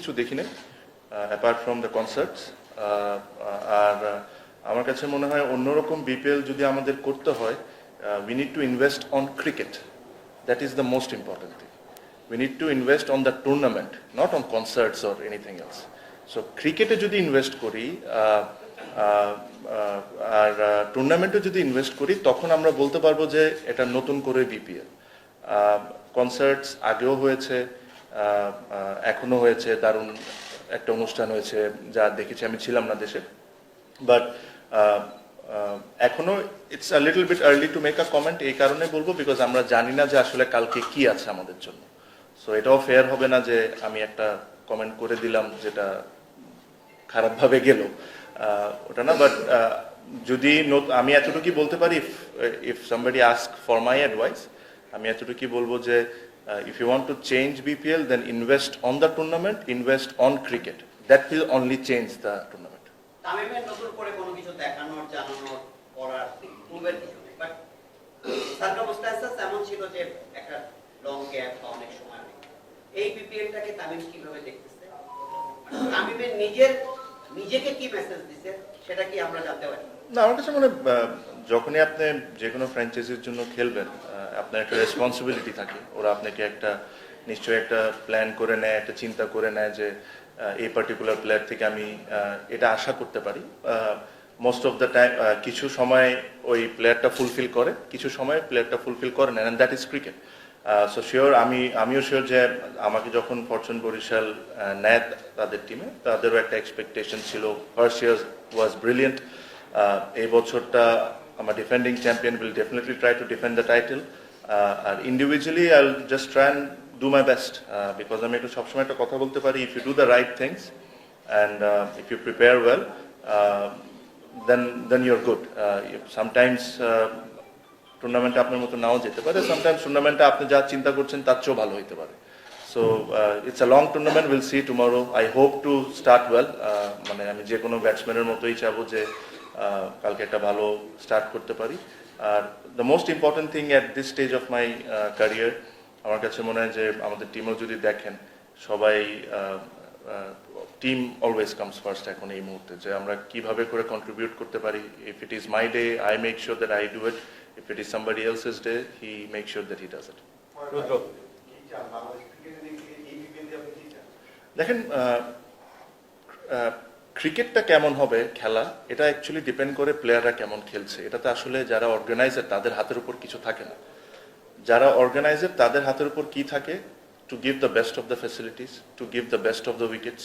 কিছু দেখি না অ্যাপার্ট ফ্রম দ্য কনসার্টস। আর আমার কাছে মনে হয় অন্যরকম বিপিএল যদি আমাদের করতে হয়, we need to invest on cricket. That is the most important thing. We need to invest on the tournament, not on concerts or anything else. So ক্রিকেটে যদি ইনভেস্ট করি আর টুর্নামেন্টে যদি ইনভেস্ট করি, তখন আমরা বলতে পারবো যে এটা নতুন করে বিপিএল। কনসার্টস আগেও হয়েছে, এখনো হয়েছে, দারুণ একটা অনুষ্ঠান হয়েছে যা দেখেছি, আমি ছিলাম না দেশে, বাট এখনো it's a little bit early to make a comment. এই কারণে বলবো বিকজ আমরা জানি না যে আসলে কালকে কি আছে আমাদের জন্য। সো এটাও ফেয়ার হবে না যে আমি একটা কমেন্ট করে দিলাম যেটা খারাপভাবে গেল, ওটা না। বাট যদি আমি এতটুকুই বলতে পারি, if somebody ask for my advice, আমি এতটুকুই বলবো যে if you want to change BPL, then invest on the tournament, invest on cricket. That will only change the tournament. তামিমের নতুন করে কোনো কিছু দেখানোর, জানানোর, করার পূর্বের কিছু নেই, বাট সার্কামস্ট্যান্সেস এমন ছিল যে একটা লং গ্যাপ বা অনেক সময় নেই। এই বিপিএলটাকে তামিম কিভাবে দেখতেছে, তামিমের নিজেকে কি মেসেজ দিছে সেটা কি আমরা জানতে পারি? না, আমার কাছে মনে যখনই আপনি যে কোনো ফ্র্যাঞ্চাইজির জন্য খেলবেন, আপনার একটা রেসপন্সিবিলিটি থাকে। ওরা আপনাকে একটা নিশ্চয়ই একটা প্ল্যান করে নেয়, একটা চিন্তা করে নেয় যে এই পার্টিকুলার প্লেয়ার থেকে আমি এটা আশা করতে পারি। মোস্ট অফ দ্য টাইম কিছু সময় ওই প্লেয়ারটা ফুলফিল করে, কিছু সময় প্লেয়ারটা ফুলফিল করে না, and that is cricket. So sure, আমিও শিওর যে আমাকে যখন ফরচুন বরিশাল নেয় তাদের টিমে, তাদেরও একটা এক্সপেকটেশন ছিল। First year was brilliant. এই বছরটা আমার defending champion will definitely try to defend the title. আর individually I will just try and do my best, because আমি একটু সবসময় একটা কথা বলতে পারি, if you do the right things and if you prepare well, then you're good. Sometimes টুর্নামেন্টে আপনার মতো নাও যেতে পারে, সামটাইমস টুর্নামেন্টে আপনি যা চিন্তা করছেন তার চেয়েও ভালো হইতে পারে। So it's a long tournament, will see tomorrow. I hope to start well. মানে আমি যে কোনো ব্যাটসম্যানের মতোই চাবো যে কালকে একটা ভালো স্টার্ট করতে পারি। Are the most important thing at this stage of my career, আমার কাছে মনে হয় যে আমাদের টিমও যদি দেখেন, সবাই টিম অলওয়েজ কামস ফার্স্ট এখন এই মুহূর্তে, যে আমরা কিভাবে করে কন্ট্রিবিউট করতে পারি। If it is my day, I make sure that I do it. If it is somebody else's day, he makes sure that he does it. দেখেন, ক্রিকেটটা কেমন হবে খেলা, এটা অ্যাকচুয়ালি ডিপেন্ড করে প্লেয়াররা কেমন খেলছে। এটাতে আসলে যারা অর্গানাইজার তাদের হাতের উপর কিছু থাকে না। যারা অর্গানাইজার তাদের হাতের উপর কি থাকে, to give the best of the facilities, to give the best of the wickets,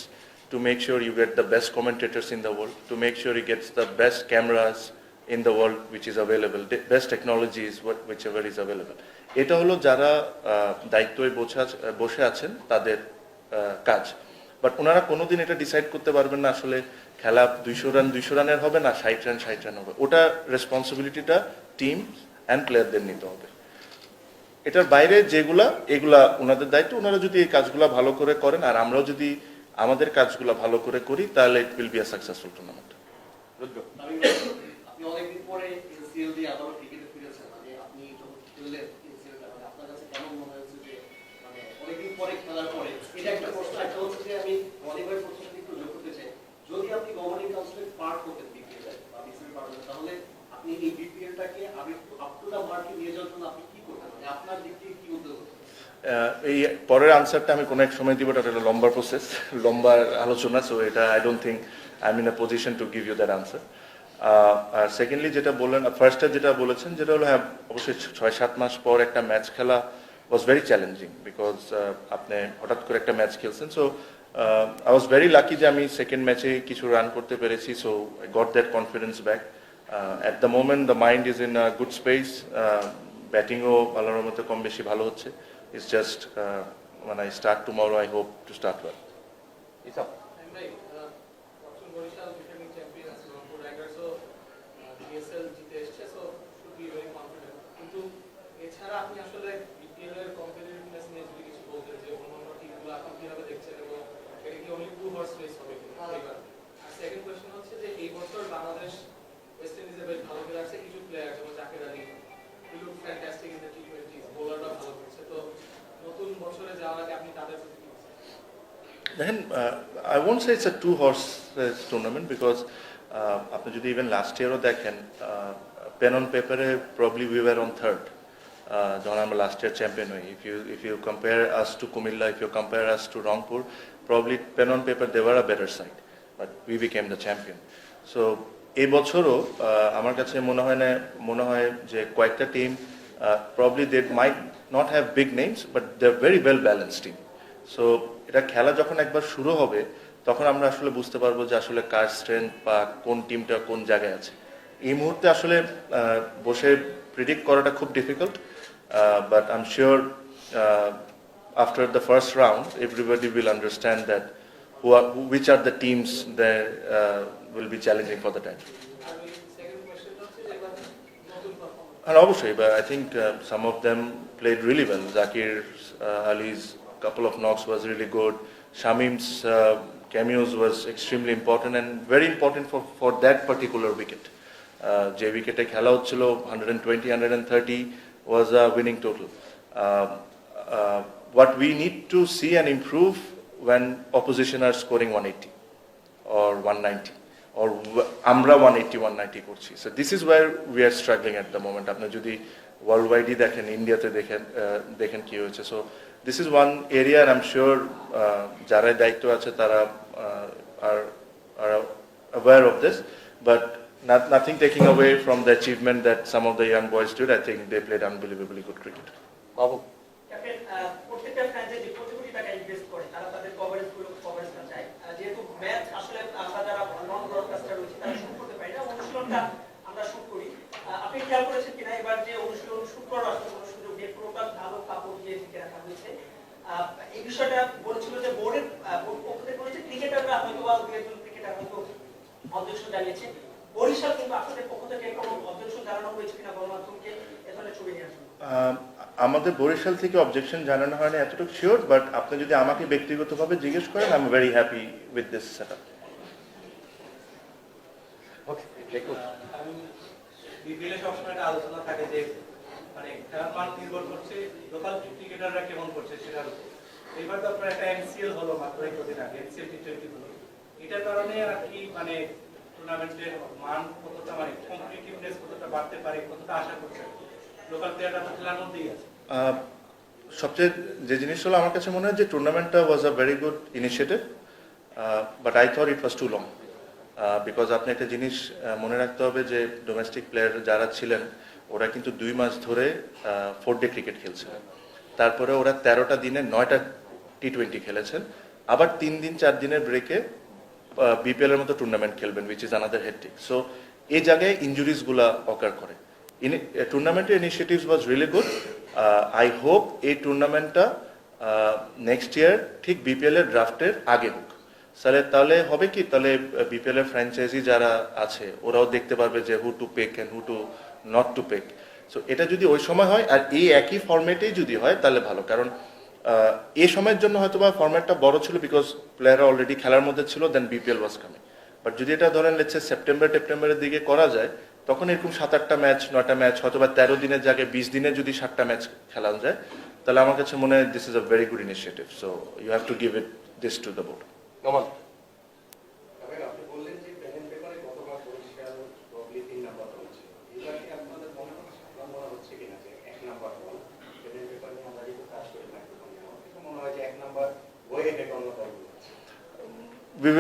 to make sure you get the best commentators in the world, to make sure you get the best cameras in the world which is available, best technology is whichever is available. এটা হলো যারা দায়িত্বে বসে আছেন তাদের কাজ। But ওনারা কোনোদিন এটা ডিসাইড করতে পারবেন না আসলে খেলা 200 রানের হবে না 60 রান হবে। ওটা রেসপন্সিবিলিটিটা টিম অ্যান্ড প্লেয়ারদের নিতে হবে। এটার বাইরে এগুলা ওনাদের দায়িত্ব। ওনারা যদি এই কাজগুলো ভালো করে করেন আর আমরাও যদি আমাদের কাজগুলো ভালো করে করি, তাহলে it will be a successful tournament. আপনি অনেকদিন পরে এনসিএল দিয়ে আবারও ক্রিকেটে ফিরেছেন, মানে আপনি যখন খেললেন এনসিএলটা, মানে আপনার কাছে কেমন মনে হয়েছে যে মানে অনেকদিন পরে খেলার পরে? এটা একটা প্রশ্ন। একটা হচ্ছে যে আমি ভলিবলের প্রশ্নটা একটু যোগ করতে চাই, যদি আপনি গভর্নিং কাউন্সিলের পার্ট হতেন বিপিএল বা বিসিবির পার্ট হতেন, তাহলে আপনি এই বিপিএলটাকে আপ টু দা মার্কে নিয়ে যাওয়ার জন্য আপনি কি করতেন, মানে আপনার দিক থেকে কি উদ্যোগ হতো? এই পরের আনসারটা আমি কোনো এক সময় দিব, এটা একটা লম্বা প্রসেস, লম্বা আলোচনা। সো এটা I don't think I am in a position to give you that answer. আর সেকেন্ডলি যেটা বললেন, ফার্স্টে যেটা বলেছেন, যেটা হলো হ্যাঁ অবশ্যই 6-7 মাস পর একটা ম্যাচ খেলা ওয়াজ ভেরি চ্যালেঞ্জিং, বিকজ আপনি হঠাৎ করে একটা ম্যাচ খেলছেন। So I was very lucky যে আমি সেকেন্ড ম্যাচে কিছু রান করতে পেরেছি। So I got that confidence back. At the moment the mind is in good space. ব্যাটিংও আল্লাহর মতো কম বেশি ভালো হচ্ছে। It's just when I start tomorrow, I hope to start well. Second question হচ্ছে যে এই বছর বাংলাদেশ ওয়েস্ট ইন্ডিজে বেশ ভালো খেলে আসছে, কিছু প্লেয়ার যেমন Jaker Ali, he look fantastic in the টি20, বোলাররা ভালো করছে। তো নতুন বছরে যাওয়ার আগে আপনি তাদের প্রতি কি বলছেন? দেখেন I won't say it's a two horse tournament because আপনি যদি ইভেন লাস্ট ইয়ারও দেখেন পেন অন পেপারে probably we were on third যখন আমরা লাস্ট ইয়ার চ্যাম্পিয়ন হই if you compare us to Comilla if you compare us to Rangpur probably pen on paper they were a better side but we became the champion so এই বছরও আমার কাছে মনে হয় যে কয়েকটা team probably they might not have big names but they are very well balance team so এটা খেলা যখন একবার শুরু হবে তখন আমরা আসলে বুঝতে পারবো যে আসলে কার স্ট্রেংথ বা কোন টিমটা কোন জায়গায় আছে এই মুহূর্তে আসলে বসে প্রিডিক্ট করাটা খুব difficult but I am sure after the first round everybody will understand that which are the teams that will be challenging for the title. আর ওই সেকেন্ড কোয়েশ্চেনটা হচ্ছে যে এবার নতুন performance And obviously, but I think some of them played really well. Zakir Ali's couple of knocks was really good. Shamim's cameos was extremely important and very important for that particular wicket. যে উইকেটে খেলা হচ্ছিল 120, 130 was a winning total. What we need to see and improve when opposition are scoring 180 or 190 or আমরা 180 190 করছি so this is where we are struggling at the moment আপনি যদি world ওয়াইডই দেখেন ইন্ডিয়াতে দেখেন কি হয়েছে so this is one area and I'm sure যারা দায়িত্ব আছে তারা are aware of this but nothing taking away from the achievement that some of the young boys did I think they played unbelievably good cricket Babu captain প্রত্যেকটা franchise crore crore টাকা invest করে তারা তাদের কভারেজটা চায় যেহেতু ম্যাচ আসলে আমরা যারা নন ব্রডকাস্টার রয়েছে তারা শুট করতে পারি না অনুশীলনটা আমরা শুট করি আপনি খেয়াল করেছেন কিনা এবার যে অনুশীলন শুট করার আসলে কোনো সুযোগ নেই পুরোটা ভালো কাপড় দিয়ে ঢেকে রাখা হয়েছে এই বিষয়টা বলেছিল যে বোর্ডের পক্ষ থেকে বলেছে ক্রিকেটাররা হয়তো বা দু একজন ক্রিকেটার হয়তো অবজেকশন জানিয়েছে বরিশাল কিন্তু আপনাদের পক্ষ থেকে কোনো অবজেকশন জানানো হয়েছে কিনা গণমাধ্যমকে এ ধরনের ছবি নিয়ে আসুন আমাদের বরিশাল থেকে অবজেকশন জানানো হয়নি এতটুকু শিওর বাট আপনি যদি আমাকে ব্যক্তিগতভাবে জিজ্ঞেস করেন I am very happy with this setup okay দেখুন বিপিএলে সবসময় একটা আলোচনা থাকে যে মানে খেলার মান নির্ভর করছে লোকাল ক্রিকেটাররা কেমন করছে সেটার উপর এবার তো আপনার একটা এনসিএল হলো মাত্র এই কদিন আগে এনসিএল টি20 হলো এটার কারণে আর কি মানে টুর্নামেন্টের মান কতটা মানে কম্পিটিটিভনেস কতটা বাড়তে পারে কতটা আশা করছে লোকাল প্লেয়াররা তো খেলার মধ্যেই আছে সবচেয়ে যে জিনিস হলো আমার কাছে মনে হয় যে টুর্নামেন্টটা was a very good initiative but I thought it was too long because আপনি একটা জিনিস মনে রাখতে হবে যে ডোমেস্টিক প্লেয়ার যারা ছিলেন ওরা কিন্তু 2 মাস ধরে 4 ডে ক্রিকেট খেলছিলেন তারপরে ওরা 13টা দিনে 9টা টি20 খেলেছেন আবার 3 দিন 4 দিনের ব্রেকে বিপিএল এর মতো টুর্নামেন্ট খেলবেন উইচ ইজ আনাদার হেডটিক সো এই জায়গায় ইনজুরিজ গুলা অকার করে টুর্নামেন্টের initiatives was really good I hope এই টুর্নামেন্টটা নেক্সট ইয়ার ঠিক বিপিএল এর ড্রাফটের আগে হোক তাহলে হবে কি তাহলে বিপিএল এর ফ্র্যাঞ্চাইজি যারা আছে ওরাও দেখতে পারবে যে who to pick and who to not to pick so এটা যদি ওই সময় হয় আর এই একই ফরম্যাটেই যদি হয় তাহলে ভালো কারণ এই সময়ের জন্য হয়তো বা ফরম্যাটটা বড় ছিল বিকজ প্লেয়াররা অলরেডি খেলার মধ্যে ছিল দেন বিপিএল ওয়াজ কামিং বাট যদি এটা ধরেন লেটস সেপ্টেম্বরের দিকে করা যায় তখন এরকম 7-8টা ম্যাচ 9টা ম্যাচ হয়তো বা 13 দিনের জায়গায় 20 দিনে যদি 7টা ম্যাচ খেলা যায় তাহলে আমার কাছে মনে হয় this is a very good initiative so you have to give it this to the board Noman আপনি বললেন যে পেন এন্ড পেপারে গতবার বরিশাল প্রবলি 3 নাম্বার হচ্ছে এবার কি আপনাদের মনে হচ্ছে কিনা যে 1 number ball pen and paper নিয়ে আমরা যেহেতু কাজ করে থাকি মনে হয় যে 1 নাম্বার ওয়ে হেড অন্য দলগুলো we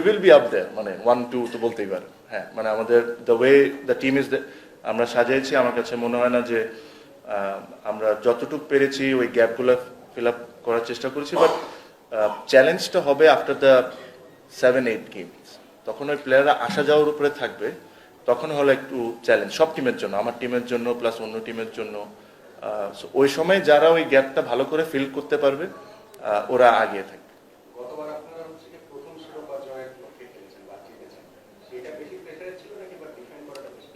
will be up there মানে 1-2 তো বলতেই পারে হ্যাঁ মানে আমাদের the way the team is আমরা সাজিয়েছি আমার কাছে মনে হয় না যে আমরা যতটুকু পেরেছি ওই গ্যাপগুলো ফিল আপ করার চেষ্টা করেছি বাট চ্যালেঞ্জটা হবে আফটার দ্য 7-8 গেমস তখন ওই প্লেয়াররা আসা যাওয়ার উপরে থাকবে তখন হলো একটু চ্যালেঞ্জ সব টিমের জন্য আমার টিমের জন্য প্লাস অন্য টিমের জন্য ওই সময় যারা ওই গ্যাপটা ভালো করে ফিল করতে পারবে ওরা আগিয়ে থাকবে গতবার আপনারা হচ্ছে যে প্রথম শিরোপা জয়ের লক্ষ্যে খেলেছেন বা জিতেছেন সেটা বেশি প্রেসারে ছিল নাকি বা ডিফেন্ড করাটা বেশি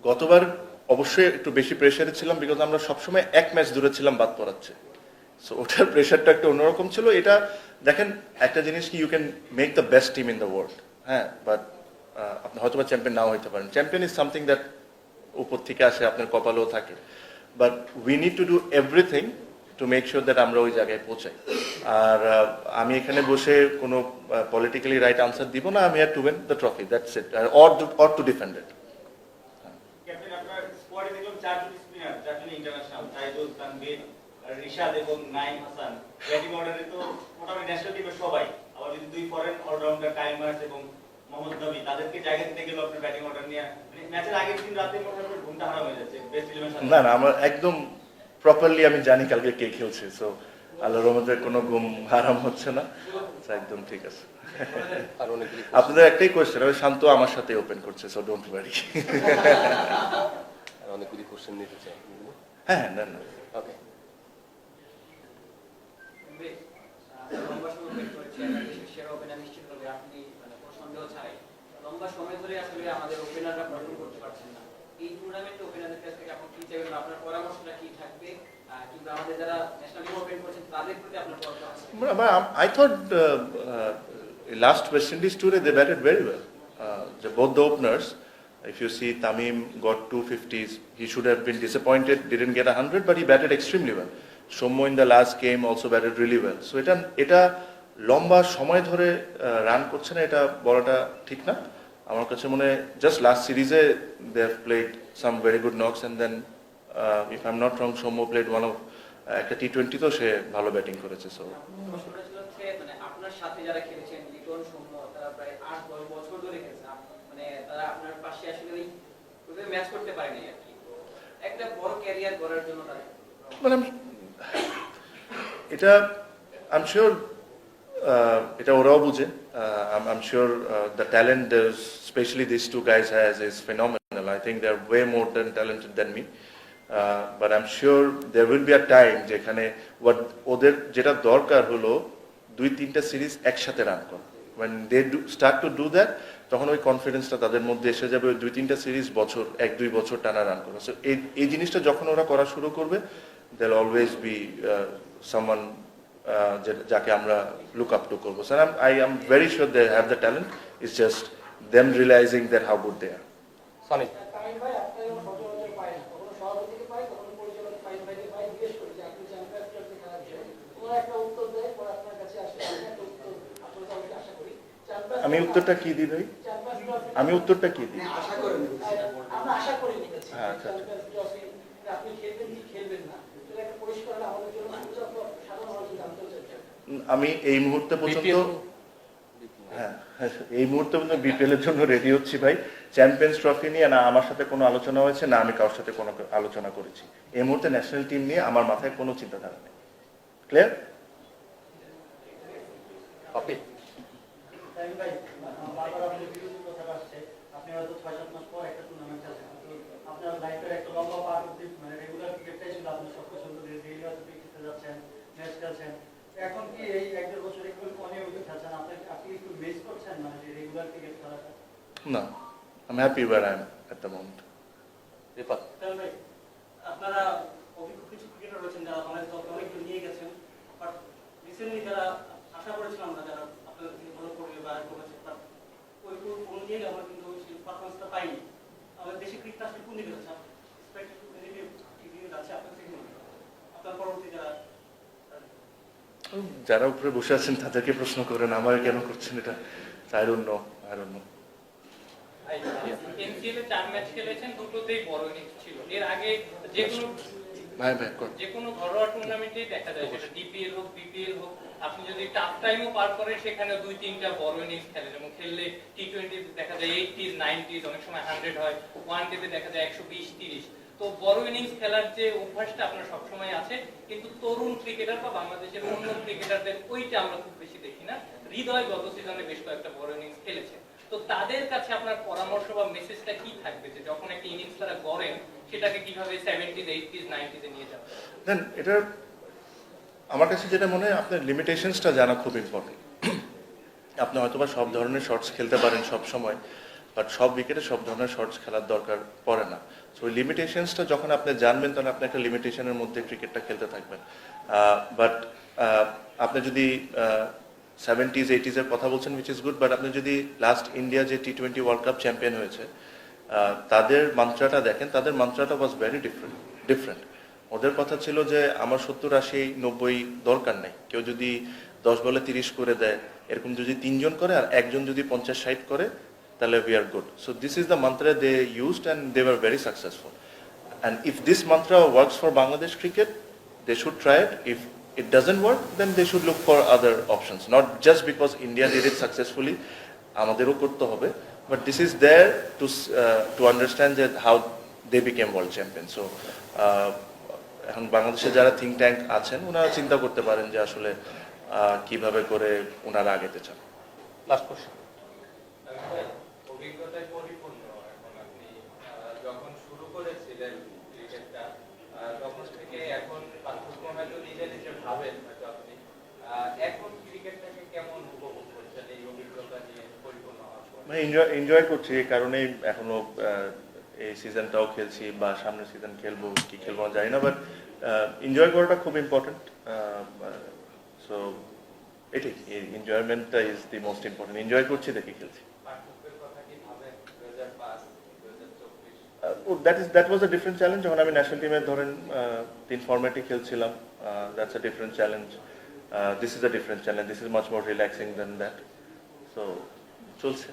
গতবার অবশ্যই একটু বেশি প্রেসারে ছিলাম বিকজ আমরা সবসময় এক ম্যাচ দূরে ছিলাম বাদ পড়াচ্ছে সো ওটার প্রেশারটা একটু অন্যরকম ছিল এটা দেখেন একটা জিনিস কি you can make the best team in the world হ্যাঁ বাট আপনি হয়তো বা চ্যাম্পিয়ন নাও হইতে পারেন চ্যাম্পিয়ন ইজ সামথিং দ্যাট উপর থেকে আসে আপনার কপালেও থাকে but we need to do everything to make sure that আমরা ওই জায়গায় পৌঁছাই। আর আমি এখানে বসে কোনো পলিটিক্যালি রাইট আনসার দিব না, আমি আর to win the trophy, that's it, or to defend it. Captain, আপনার স্কোয়াডে দেখলাম চারজন স্পিনার, চারজন ইন্টারন্যাশনাল, তাইজুল, তানভীর, রিশাদ এবং নাইম হাসান। ব্যাটিং অর্ডারে তো মোটামুটি ন্যাশনাল টিমের সবাই, আবার যদি দুই ফরেন অলরাউন্ডার কাইমার্স এবং মোহাম্মদ নবী, তাদেরকে জায়গা দিতে গেলে আপনার ব্যাটিং অর্ডার নিয়ে মানে ম্যাচের আগের দিন রাতে মোটামুটি ঘুমটা হারাম হয়ে যাচ্ছে বেস্ট ইলেভেন। না না, আমার একদম প্রপারলি আমি জানি কালকে কে খেলছে, সো আল্লাহর রহমতে কোনো ঘুম হারাম হচ্ছে না, So, একদম ঠিক আছে। আর অনেকগুলি আপনাদের একটাই কোয়েশ্চেন, আমি শান্ত আমার সাথে ওপেন করছে, সো ডোন্ট ওয়ারি। আর অনেকগুলি কোশ্চেন নিতে চাই। হ্যাঁ, না না, ওকে, লম্বা সময় wait করেছি, আমরা দেশের সেরা ওপেনার নিশ্চিতভাবে আপনি মানে কোনো সন্দেহ ছাড়াই। লম্বা সময় ধরে আসলে আমাদের ওপেনাররা পারফর্ম করতে পারছেন না। এই টুর্নামেন্টে ওপেনারদের কাছ থেকে আপনি কি চাইবেন, আপনার পরামর্শটা কি থাকবে, কিংবা আমাদের যারা ন্যাশনাল টিম ওপেন করছেন তাদের প্রতি আপনার পরামর্শ? I thought last West Indies tour they batted very well. Both the openers, if you see Tamim got 250s, he should have been disappointed, didn't get 100, but he batted extremely well. Soumya in the last game also batted really well. So এটা লম্বা সময় ধরে run করছে না, এটা বলাটা ঠিক না। আমার কাছে মনে হয় জাস্ট লাস্ট সিরিজে they have played some very good knocks, and then if I am not wrong Soumya played one of একটা টি-20 তো সে ভালো ব্যাটিং করেছে। সো প্রশ্নটা ছিল হচ্ছে মানে আপনার সাথে যারা খেলেছেন, লিটন, সৌম্য, তারা প্রায় 8-10 বছর ধরে খেলছেন, মানে তারা আপনার পাশে আসলে ওই ম্যাচ করতে পারেনি আর কি। একটা বড় ক্যারিয়ার গড়ার জন্য তারা মানে এটা আই এম শিওর এটা ওরাও বুঝে। I am sure the talent specially this two guys has is phenomenal. I think they are way more than talented than me, but I am sure there will be a time যেখানে ওদের যেটা দরকার হলো 2-3টা series একসাথে run করা। when they start to do that, তখন ওই কনফিডেন্সটা তাদের মধ্যে এসে যাবে, ওই 2-3টা সিরিজ বছর 1-2 বছর টানা রান করা। সো এই জিনিসটা যখন ওরা করা শুরু করবে, there will always be someone যাকে আমরা look up to করবো। So I am very sure they have the talent, it's just them realizing that how good they are. Sony, Tamim ভাই, আপনার যেমন সচরাচর পায় না, কখনো সভাপতিকে পায়, কখনো পরিচালক ফাইন ভাইকে পায়, জিজ্ঞেস করি যে আপনি চ্যাম্পিয়ন্স ট্রফি খেলার বিষয়ে ওনারা একটা উত্তর দেয়, পরে আপনার কাছে আসে, আমি একটা উত্তর আপনার কাছে আমি আশা করি। আমি উত্তরটা কি দিই ভাই? চ্যাম্পিয়ন্স ট্রফি আমি উত্তরটা কি দিই? আমরা আশা করি নিতেছি হ্যাঁ, আচ্ছা, আচ্ছা। চ্যাম্পিয়ন্স ট্রফি আপনি খেলবেন কি খেলবেন না, এটা একটা পরিষ্কার হলে আমাদের জন্য সাধারণ মানুষ জানতে চাইছে। আমি এই মুহূর্তে পর্যন্ত হ্যাঁ এই মুহূর্তে পর্যন্ত বিপিএল এর জন্য রেডি হচ্ছি ভাই। চ্যাম্পিয়ন্স ট্রফি নিয়ে না আমার সাথে কোনো আলোচনা হয়েছে, না আমি কারোর সাথে কোনো আলোচনা করেছি। এই মুহূর্তে ন্যাশনাল টিম নিয়ে আমার মাথায় কোনো চিন্তাধারা নেই। ক্লিয়ার? পপি, তামিম ভাই, বারবার আপনার বিরোধী কথা আসছে, আপনি হয়তো 6-7 মাস পর একটা টুর্নামেন্ট খেলছেন, আপনার লাইফের একটা লম্বা পার্ট অব্দি মানে রেগুলার ক্রিকেটটাই ছিল আপনার সব পছন্দ, ডেইলি হয়তো ক্রিকেটে যাচ্ছেন, ম্যাচ খেলছেন। এখন কি এই 1-1.5 বছর একটু অনিয়মিত খেলছেন, আপনি একটু মিস করছেন মানে যে রেগুলার ক্রিকেট খেলাটা? না, I am happy where I am at the moment. রিপাত, তামিম ভাই, আপনারা অভিজ্ঞ কিছু ক্রিকেটার রয়েছেন যারা বাংলাদেশ দলকে অনেক দূর নিয়ে গেছেন, বাট রিসেন্টলি যারা আশা করেছিলাম আমরা যারা আপনাদের থেকে ভালো করবে বা করেছে, বাট ওই অনুযায়ী আমরা কিন্তু সেই পারফরমেন্সটা পাইনি। আমাদের দেশে ক্রিকেট আসলে কোন দিকে যাচ্ছে, দিকে যাচ্ছে আপনার থেকে মনে হয়? আপনার পরবর্তী যারা উপরে বসে আছেন তাদেরকে প্রশ্ন করেন, আমার কেন করছেন এটা? I don't know. NCL A 4 match খেলেছেন, দুটোতেই বড় ইনিংস ছিল। এর আগে যে কোনো ঘরোয়া টুর্নামেন্টেই দেখা যায়, সেটা ডিপিএল হোক বিপিএল হোক, আপনি যদি টাফ টাইমও পার করেন সেখানে 2-3টা বড় ইনিংস খেলেন, এবং খেললে টি-20 দেখা যায় 80s 90s, অনেক সময় 100 হয়, ওয়ান ডেতে দেখা যায় 120-30। তো বড় ইনিংস খেলার যে অভ্যাসটা আপনার সবসময় আছে, কিন্তু তরুণ ক্রিকেটার বা বাংলাদেশের অন্য ক্রিকেটারদের ওইটা আমরা খুব বেশি দেখি না। হৃদয় গত সিজনে বেশ কয়েকটা বড় ইনিংস খেলেছে, তো তাদের কাছে আপনার পরামর্শ বা মেসেজটা কি থাকবে যে যখন একটা ইনিংস তারা গড়েন সেটাকে কিভাবে 70s 80s 90s এ নিয়ে যাবে? দেন এটা আমার কাছে যেটা মনে হয়, আপনার লিমিটেশনসটা জানা খুব ইম্পর্টেন্ট। আপনি হয়তোবা সব ধরনের শটস খেলতে পারেন সব সময়, বাট সব উইকেটে সব ধরনের শটস খেলার দরকার পড়ে না। সো ওই লিমিটেশনসটা যখন আপনি জানবেন, তখন আপনি একটা লিমিটেশনের মধ্যে ক্রিকেটটা খেলতে থাকবেন। বাট আপনি যদি 70s 80s এর কথা বলছেন, উইচ ইজ গুড, বাট আপনি যদি লাস্ট ইন্ডিয়া যে টি-20 ওয়ার্ল্ড কাপ চ্যাম্পিয়ন হয়েছে তাদের মান্ত্রাটা দেখেন, তাদের মান্ত্রাটা ওয়াজ ভেরি ডিফারেন্ট। ওদের কথা ছিল যে আমার 70-80-90 দরকার নেই, কেউ যদি 10 বলে 30 করে দেয়, এরকম যদি 3 জন করে আর একজন যদি 50-60 করে, তাহলে we are good. So this is the mantra they used and they were very successful. And if this mantra works for Bangladesh cricket, they should try it. If it doesn't work, then they should look for other options. Not just because India did it successfully, আমাদেরও করতে হবে, but this is there to understand that how they became world champions. So এখন বাংলাদেশে যারা think tank আছেন ওনারা চিন্তা করতে পারেন যে আসলে কিভাবে করে ওনারা আগেতে চান। Last question. অভিজ্ঞতায় পরিপূর্ণ এখন আপনি যখন শুরু করেছিলেন ক্রিকেটটা তখন থেকে এখন পার্থক্য হয়তো নিজে নিজে ভাবেন হয়তো আপনি এখন ক্রিকেটটাকে কেমন উপভোগ করছেন এই অভিজ্ঞতা নিয়ে পরিপূর্ণ হওয়ার পর? এনজয় করছি, এই কারণেই এখনো এই সিজনটাও খেলছি বা সামনের সিজন খেলবো কি খেলবো না জানি না, বাট এনজয় করাটা খুব ইম্পর্টেন্ট। সো এটাই, এনজয়মেন্টটা is the most important. Enjoy করছি দেখে খেলছি। পার্থক্যের কথা কি ভাবেন 2005 2024? That was a different challenge. যখন আমি ন্যাশনাল টিমে ধরেন 3 ফরম্যাটে খেলছিলাম, that's a different challenge. This is a different challenge, this is much more relaxing than that. So চলছে।